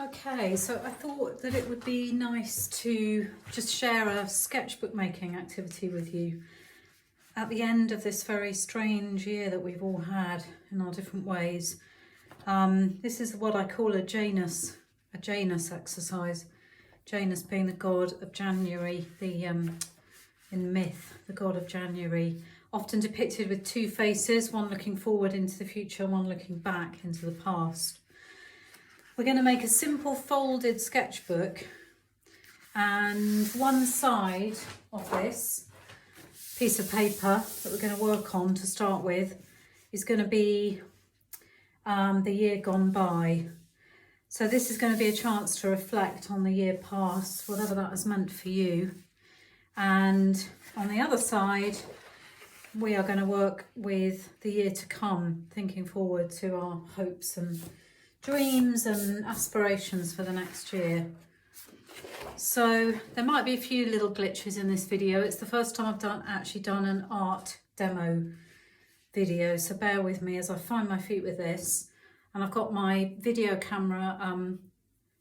Okay, so I thought that it would be nice to just share a sketchbook making activity with you at the end of this very strange year that we've all had in our different ways. This is what I call a Janus exercise. Janus being the god of January, in myth, the god of January, often depicted with two faces, one looking forward into the future, one looking back into the past. We're going to make a simple folded sketchbook, and one side of this piece of paper that we're going to work on to start with is going to be the year gone by. So this is going to be a chance to reflect on the year past, whatever that has meant for you. And on the other side, we are going to work with the year to come, thinking forward to our hopes and dreams and aspirations for the next year. So there might be a few little glitches in this video. It's the first time I've actually done an art demo video, so bear with me as I find my feet with this. And I've got my video camera.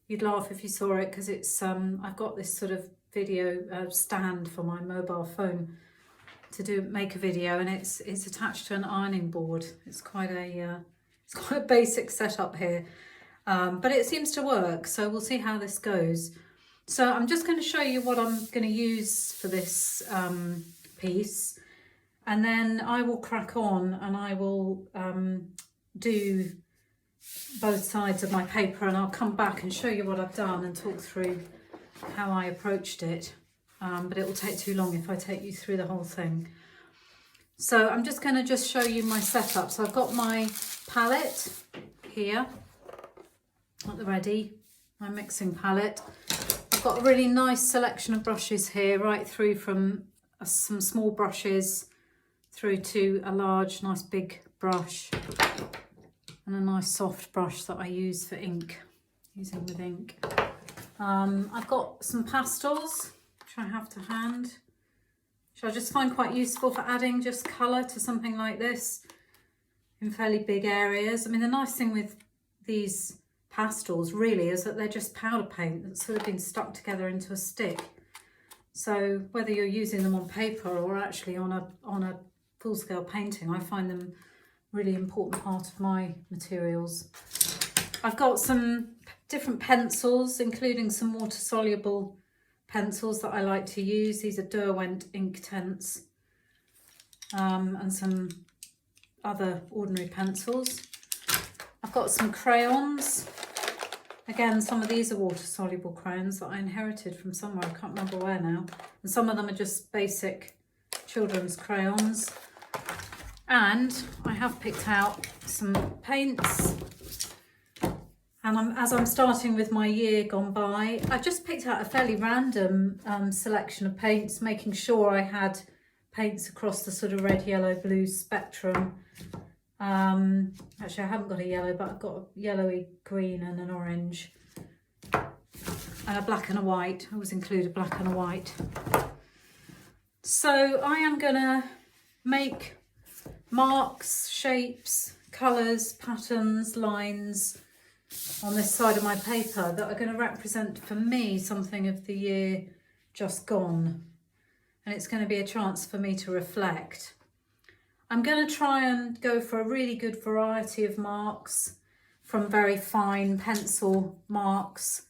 You'd laugh if you saw it, because it's I've got this sort of video stand for my mobile phone to make a video, and it's attached to an ironing board. It's quite a basic setup here, but it seems to work, so we'll see how this goes. So I'm just going to show you what I'm going to use for this piece, and then I will crack on and I will do both sides of my paper, and I'll come back and show you what I've done and talk through how I approached it, but it will take too long if I take you through the whole thing. So I'm just going to show you my setup. So I've got my palette here at the ready, my mixing palette. I've got a really nice selection of brushes here, right through from some small brushes through to a large, nice big brush, and a nice soft brush that I use for ink, using with ink. I've got some pastels, which I have to hand, which I just find quite useful for adding just colour to something like this in fairly big areas. I mean, the nice thing with these pastels really is that they're just powder paint that's sort of been stuck together into a stick. So whether you're using them on paper or actually on a full-scale painting, I find them really important part of my materials. I've got some different pencils, including some water-soluble pencils that I like to use. These are Derwent Inktense, and some other ordinary pencils. I've got some crayons. Again, some of these are water-soluble crayons that I inherited from somewhere, I can't remember where now. And some of them are just basic children's crayons. And I have picked out some paints. And as I'm starting with my year gone by, I just picked out a fairly random selection of paints, making sure I had paints across the sort of red, yellow, blue spectrum. Actually, I haven't got a yellow, but I've got a yellowy green and an orange, and a black and a white. I always include a black and a white. So I am gonna make marks, shapes, colours, patterns, lines on this side of my paper that are going to represent for me something of the year just gone, and it's going to be a chance for me to reflect. I'm going to try and go for a really good variety of marks, from very fine pencil marks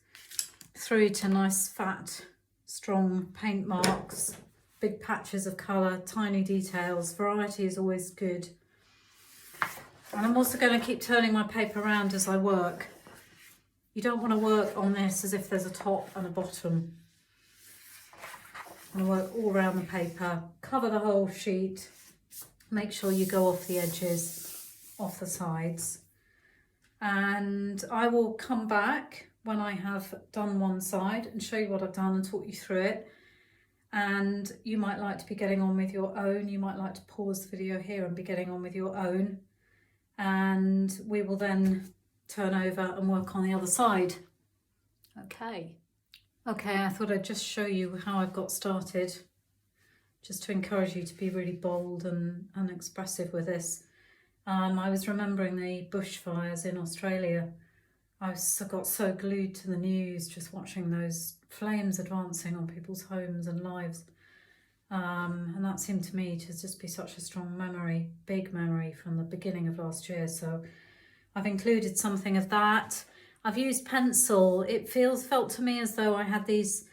through to nice fat strong paint marks, big patches of colour, tiny details. Variety is always good. And I'm also going to keep turning my paper around as I work. You don't want to work on this as if there's a top and a bottom. I'm going to work all around the paper, cover the whole sheet, make sure you go off the edges, off the sides. And I will come back when I have done one side and show you what I've done and talk you through it. And you might like to be getting on with your own. You might like to pause the video here and be getting on with your own. And we will then turn over and work on the other side. Okay, I thought I'd just show you how I've got started, just to encourage you to be really bold and expressive with this. I was remembering the bushfires in Australia got so glued to the news, just watching those flames advancing on people's homes and lives. And that seemed to me to just be such a strong memory, big memory from the beginning of last year. So I've included something of that. I've used pencil. It felt to me as though I had these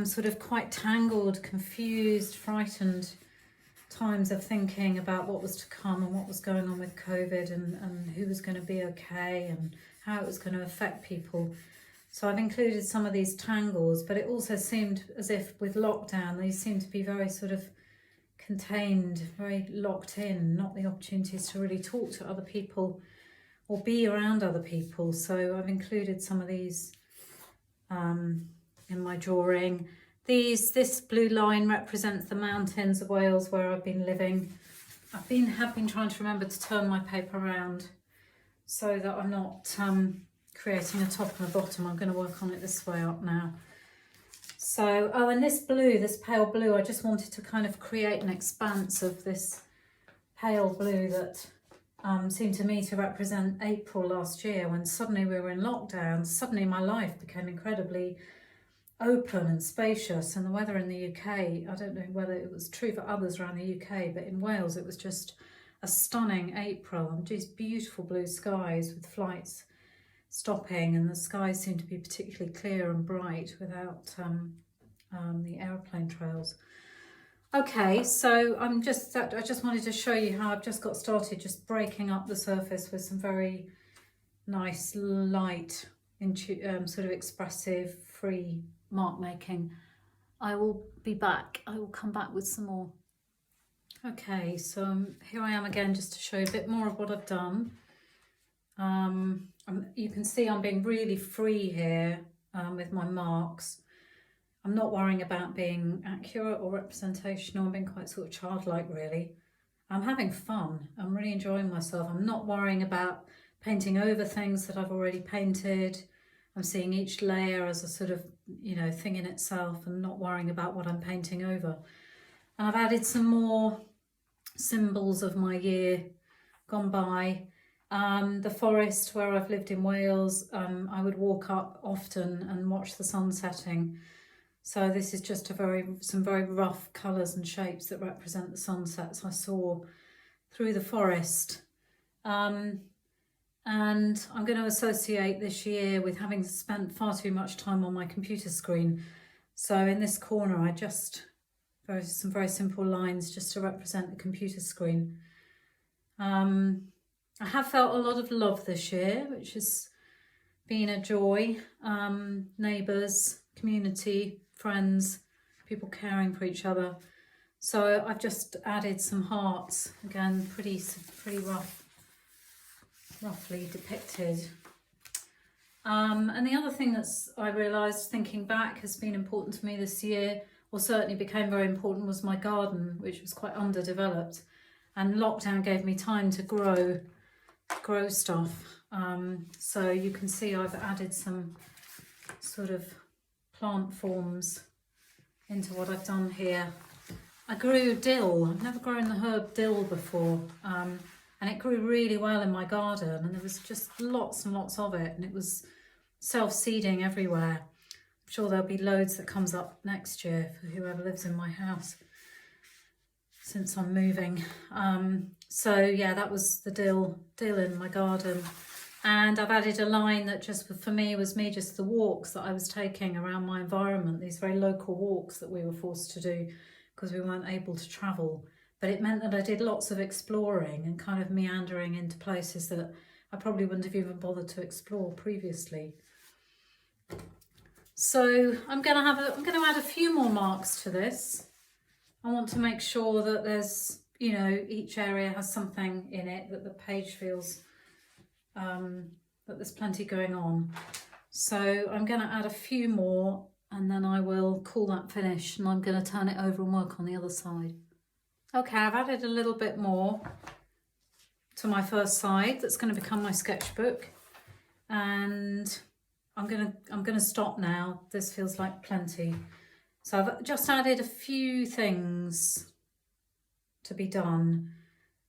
sort of quite tangled, confused, frightened times of thinking about what was to come and what was going on with COVID and who was going to be okay and how it was going to affect people. So I've included some of these tangles, but it also seemed as if with lockdown, these seemed to be very sort of contained, very locked in, not the opportunities to really talk to other people or be around other people. So I've included some of these in my drawing. This blue line represents the mountains of Wales where I've been living. Have been trying to remember to turn my paper around so that I'm not creating a top and a bottom. I'm going to work on it this way up now. So, and this blue, this pale blue, I just wanted to kind of create an expanse of this pale blue that seemed to me to represent April last year, when suddenly we were in lockdown. Suddenly my life became incredibly open and spacious, and the weather in the UK, I don't know whether it was true for others around the UK, but in Wales it was just a stunning April and just beautiful blue skies with flights stopping, and the skies seemed to be particularly clear and bright without the aeroplane trails. Okay, so I just wanted to show you how I've just got started, just breaking up the surface with some very nice, light, sort of expressive, free mark making. I will be back. I will come back with some more. Okay, so here I am again, just to show you a bit more of what I've done. You can see I'm being really free here with my marks. I'm not worrying about being accurate or representational. I'm being quite sort of childlike, really. I'm having fun. I'm really enjoying myself. I'm not worrying about painting over things that I've already painted. I'm seeing each layer as a sort of, thing in itself, and not worrying about what I'm painting over. And I've added some more symbols of my year gone by. The forest where I've lived in Wales, I would walk up often and watch the sun setting. So this is just some very rough colours and shapes that represent the sunsets I saw through the forest. And I'm going to associate this year with having spent far too much time on my computer screen. So in this corner, I just some very simple lines just to represent the computer screen. I have felt a lot of love this year, which has been a joy. Neighbours, community, friends, people caring for each other. So I've just added some hearts, again, pretty roughly depicted. And the other thing I realised thinking back has been important to me this year, or certainly became very important, was my garden, which was quite underdeveloped. And lockdown gave me time to grow stuff. So you can see I've added some sort of plant forms into what I've done here. I grew dill. I've never grown the herb dill before, and it grew really well in my garden, and there was just lots and lots of it, and it was self-seeding everywhere. I'm sure there'll be loads that comes up next year for whoever lives in my house, since I'm moving. So yeah, that was the dill in my garden. And I've added a line that just for me was just the walks that I was taking around my environment, these very local walks that we were forced to do because we weren't able to travel. But it meant that I did lots of exploring and kind of meandering into places that I probably wouldn't have even bothered to explore previously. So I'm going to add a few more marks to this. I want to make sure that there's, each area has something in it, that the page feels that there's plenty going on. So I'm going to add a few more, and then I will call that finished, and I'm going to turn it over and work on the other side. Okay, I've added a little bit more to my first side. That's going to become my sketchbook, and I'm going to stop now. This feels like plenty. So I've just added a few things to be done.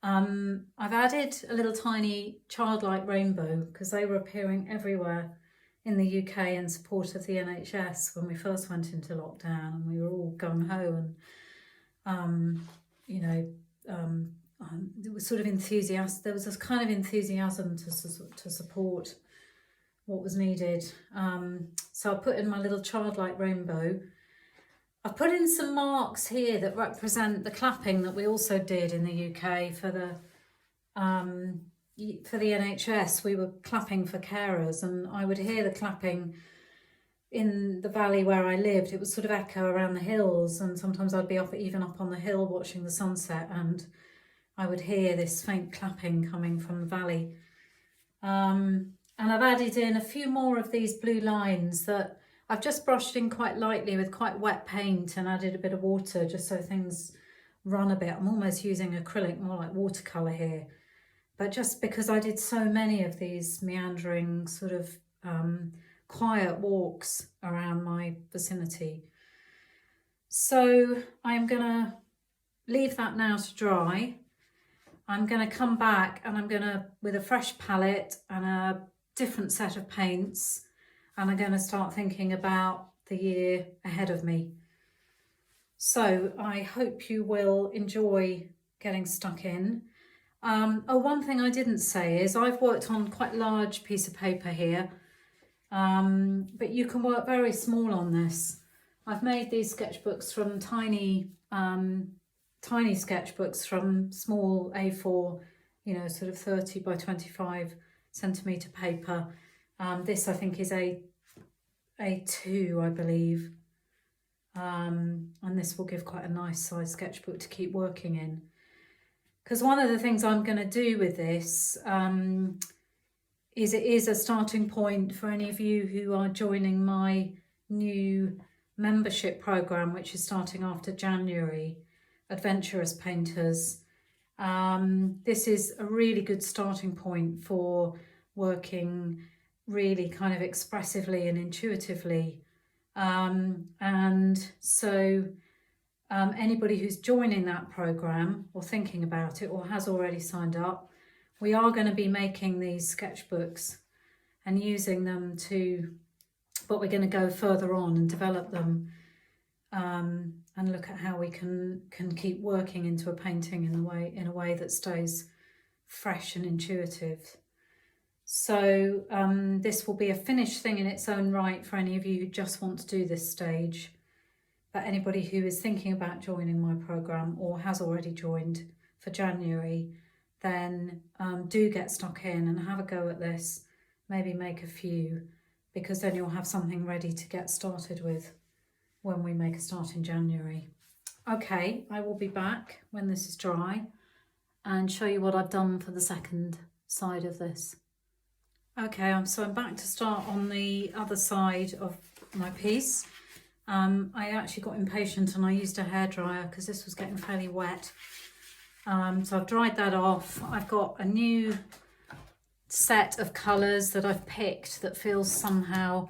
I've added a little tiny childlike rainbow because they were appearing everywhere in the UK in support of the NHS when we first went into lockdown, and we were all gung-ho and it was sort of enthusiastic. There was this kind of enthusiasm to support what was needed. So I put in my little childlike rainbow. I've put in some marks here that represent the clapping that we also did in the UK for the NHS. We were clapping for carers, and I would hear the clapping in the valley where I lived. It would sort of echo around the hills, and sometimes I'd be even up on the hill watching the sunset, and I would hear this faint clapping coming from the valley. And I've added in a few more of these blue lines that I've just brushed in quite lightly with quite wet paint and added a bit of water just so things run a bit. I'm almost using acrylic, more like watercolour here. But just because I did so many of these meandering sort of quiet walks around my vicinity. So I'm going to leave that now to dry. I'm going to come back and I'm going to, with a fresh palette and a different set of paints, and I'm going to start thinking about the year ahead of me. So I hope you will enjoy getting stuck in. One thing I didn't say is I've worked on quite a large piece of paper here, but you can work very small on this. I've made these sketchbooks from tiny sketchbooks from small A4, sort of 30 by 25 centimetre paper. This I think is A2, I believe. And this will give quite a nice size sketchbook to keep working in. Because one of the things I'm going to do with this is it is a starting point for any of you who are joining my new membership programme, which is starting after January, Adventurous Painters. This is a really good starting point for working really kind of expressively and intuitively. And so anybody who's joining that programme or thinking about it or has already signed up, we are going to be making these sketchbooks and using them but we're going to go further on and develop them and look at how we can keep working into a painting in a way that stays fresh and intuitive. So this will be a finished thing in its own right for any of you who just want to do this stage. But anybody who is thinking about joining my programme or has already joined for January, then do get stuck in and have a go at this. Maybe make a few, because then you'll have something ready to get started with when we make a start in January. Okay, I will be back when this is dry and show you what I've done for the second side of this. Okay, so I'm back to start on the other side of my piece. I actually got impatient and I used a hairdryer because this was getting fairly wet. So I've dried that off. I've got a new set of colours that I've picked that feels somehow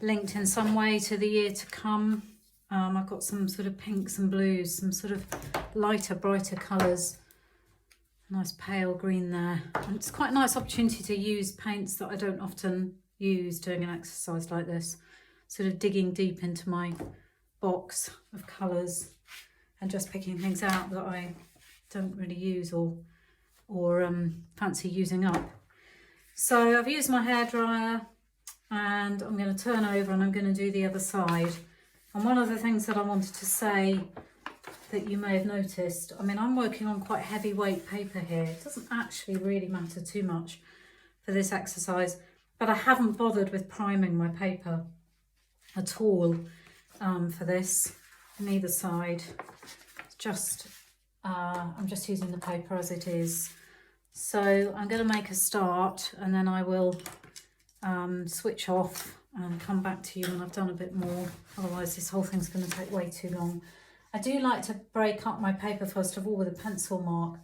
linked in some way to the year to come. I've got some sort of pinks and blues, some sort of lighter, brighter colours. Nice pale green there. And it's quite a nice opportunity to use paints that I don't often use doing an exercise like this. Sort of digging deep into my box of colours and just picking things out that I don't really use or fancy using up. So I've used my hairdryer and I'm going to turn over and I'm going to do the other side. And one of the things that I wanted to say that you may have noticed, I mean, I'm working on quite heavyweight paper here. It doesn't actually really matter too much for this exercise, but I haven't bothered with priming my paper at all for this on either side. It's just I'm just using the paper as it is. So I'm going to make a start and then I will switch off and come back to you when I've done a bit more. Otherwise this whole thing's going to take way too long. I do like to break up my paper first of all with a pencil mark,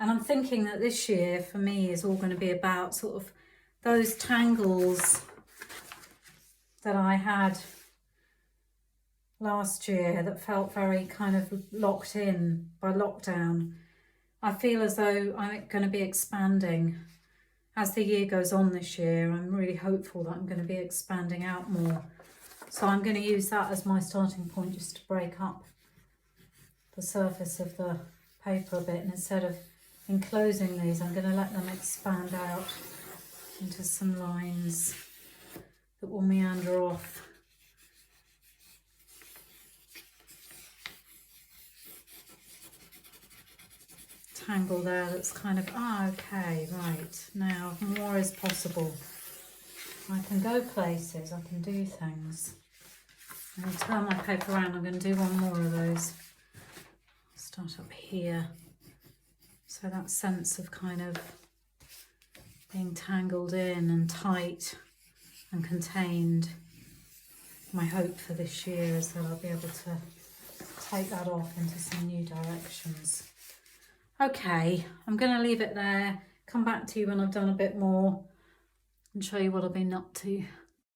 and I'm thinking that this year for me is all going to be about sort of those tangles that I had last year that felt very kind of locked in by lockdown. I feel as though I'm going to be expanding as the year goes on this year. I'm really hopeful that I'm going to be expanding out more. So I'm going to use that as my starting point, just to break up the surface of the paper a bit. And instead of enclosing these, I'm going to let them expand out into some lines that will meander off. Tangle there that's kind of, okay, right, now more is possible. I can go places, I can do things. I'm going to turn my paper around, I'm going to do one more of those. Start up here. So that sense of kind of being tangled in and tight and contained. My hope for this year is that I'll be able to take that off into some new directions. Okay, I'm going to leave it there, come back to you when I've done a bit more and show you what I've been up to.